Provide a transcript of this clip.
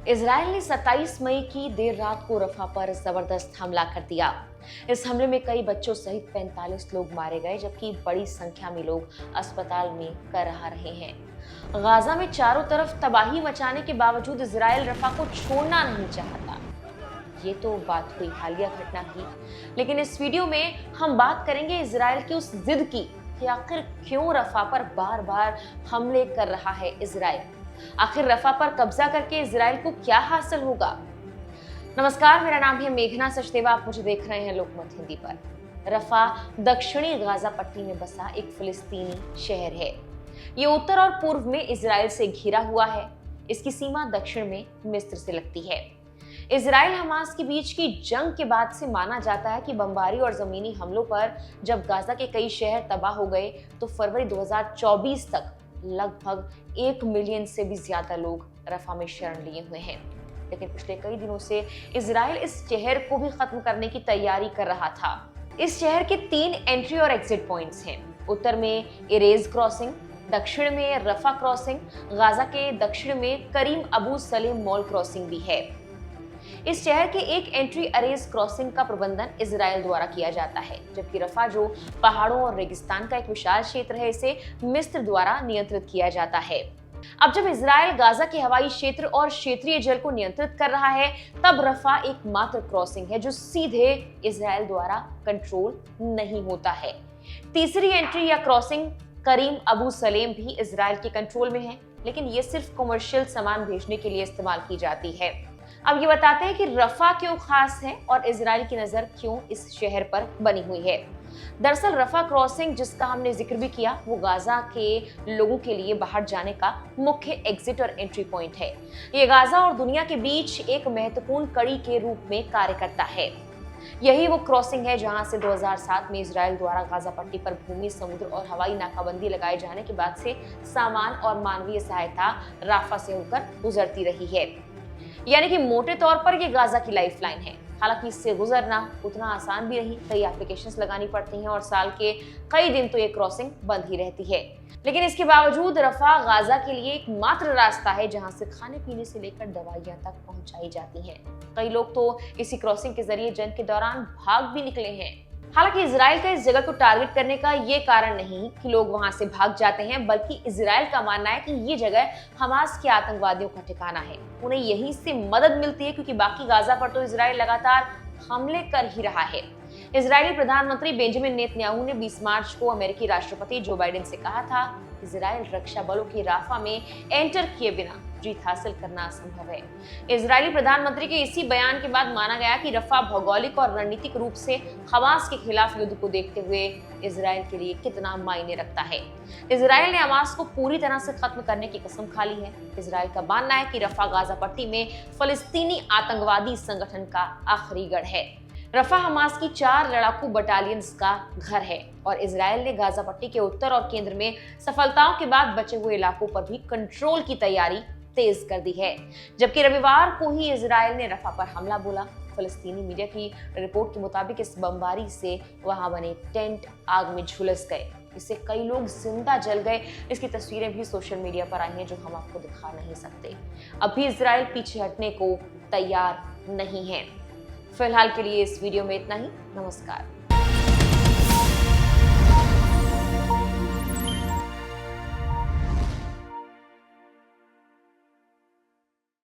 Israel ने 27 मई की देर रात को रफा पर जबरदस्त हमला कर दिया। इस हमले में कई बच्चों सहित 45 लोग मारे गए, जबकि बड़ी संख्या में लोग अस्पताल में कर रहे हैं। गाजा में चारों तरफ तबाही मचाने के बावजूद इजराइल रफा को छोड़ना नहीं चाहता। ये तो बात हुई हालिया घटना की, लेकिन इस वीडियो में हम बात करेंगे इजराइल की उस जिद की कि आखिर क्यों रफा पर बार बार हमले कर रहा है इजराइल। आखिर रफा पर कब्जा करके इजराइल को क्या हासिल होगा। नमस्कार, मेरा नाम है मेघना सचदेवा। आप मुझे देख रहे हैं लोकमत हिंदी पर। रफा दक्षिणी गाजा पट्टी में बसा एक फिलिस्तीनी शहर है। ये उत्तर और पूर्व में इजराइल से घिरा हुआ है। इसकी सीमा दक्षिण में मिस्र से लगती है। इजराइल हमास के बीच की जंग के बाद से माना जाता है कि बमबारी और जमीनी हमलों पर जब गाजा के कई शहर तबाह हो गए तो फरवरी 2024 तक लगभग 1 मिलियन से भी ज्यादा लोग रफा में शरण लिए हुए हैं। लेकिन पिछले कई दिनों से इजराइल इस शहर को भी खत्म करने की तैयारी कर रहा था। इस शहर के 3 एंट्री और एग्जिट पॉइंट्स हैं। उत्तर में इरेज क्रॉसिंग, दक्षिण में रफा क्रॉसिंग, गाजा के दक्षिण में करीम अबू सलेम मॉल क्रॉसिंग भी है। इस शहर के एक एंट्री अरेज क्रॉसिंग का प्रबंधन इजराइल द्वारा किया जाता है, जबकि रफा जो पहाड़ों और रेगिस्तान का एक विशाल क्षेत्र है, इसे मिस्र द्वारा नियंत्रित किया जाता है। अब जब इजराइल गाजा के हवाई क्षेत्र और क्षेत्रीय जल को नियंत्रित कर रहा है, तब रफा एकमात्र क्रॉसिंग है जो सीधे इजराइल द्वारा कंट्रोल नहीं होता है। तीसरी एंट्री या क्रॉसिंग करीम अबू सलेम भी इजराइल के कंट्रोल में है, लेकिन ये सिर्फ कमर्शियल सामान भेजने के लिए इस्तेमाल की जाती है। अब ये बताते हैं कि रफा क्यों खास है और इजराइल की नजर क्यों इस शहर पर बनी हुई है। दरअसल रफा क्रॉसिंग, जिसका हमने जिक्र भी किया, वो गाजा के लोगों के लिए बाहर जाने का मुख्य एग्जिट और एंट्री पॉइंट है। ये गाजा और दुनिया के बीच एक महत्वपूर्ण कड़ी के रूप में कार्य करता है। यही वो क्रॉसिंग है जहां से 2007 में इजराइल द्वारा गाजा पट्टी पर भूमि, समुद्र और हवाई नाकाबंदी लगाए जाने के बाद से सामान और मानवीय सहायता राफा से होकर गुजरती रही है। यानी कि मोटे तौर पर ये गाजा की लाइफलाइन है। हालांकि इससे गुजरना उतना आसान भी नहीं, कई एप्लीकेशंस लगानी पड़ती हैं और साल के कई दिन तो ये क्रॉसिंग बंद ही रहती है। लेकिन इसके बावजूद रफा गाजा के लिए एक मात्र रास्ता है जहां से खाने पीने से लेकर दवाइयां तक पहुंचाई जाती हैं। कई लोग तो इसी क्रॉसिंग के जरिए जंग के दौरान भाग भी निकले हैं। हालांकि इजराइल का इस जगह को टारगेट करने का ये कारण नहीं कि लोग वहां से भाग जाते हैं, बल्कि इजराइल का मानना है कि ये जगह हमास के आतंकवादियों का ठिकाना है। उन्हें यहीं से मदद मिलती है, क्योंकि बाकी गाजा पर तो इजराइल लगातार हमले कर ही रहा है। इजरायली प्रधानमंत्री बेंजामिन नेतन्याहू ने 20 मार्च को अमेरिकी राष्ट्रपति जो बाइडेन से कहा था, इजराइल रक्षा बलों की राफा में एंटर किए बिना जीत हासिल करना असंभव है। इजरायली प्रधानमंत्री के इसी बयान के बाद माना गया कि रफा भौगोलिक और रणनीतिक रूप से हमास के खिलाफ युद्ध को देखते हुए इजराइल के लिए कितना मायने रखता है। इजराइल ने हमास को पूरी तरह से खत्म करने की कसम खा ली है। इजराइल का मानना है कि रफा गाजा पट्टी में फलस्तीनी आतंकवादी संगठन का आखिरी गढ़ है। रफा हमास की 4 लड़ाकू बटालियंस का घर है और इजराइल ने गाजा पट्टी के उत्तर और केंद्र में सफलताओं के बाद बचे हुए इलाकों पर भी कंट्रोल की तैयारी तेज कर दी है। जबकि रविवार को ही इजराइल ने रफा पर हमला बोला। फलस्तीनी मीडिया की रिपोर्ट के मुताबिक इस बमबारी से वहां बने टेंट आग में झुलस गए। इससे कई लोग जिंदा जल गए। इसकी तस्वीरें भी सोशल मीडिया पर आई हैं, जो हम आपको दिखा नहीं सकते। अभी इजराइल पीछे हटने को तैयार नहीं है। फिलहाल के लिए इस वीडियो में इतना ही। नमस्कार।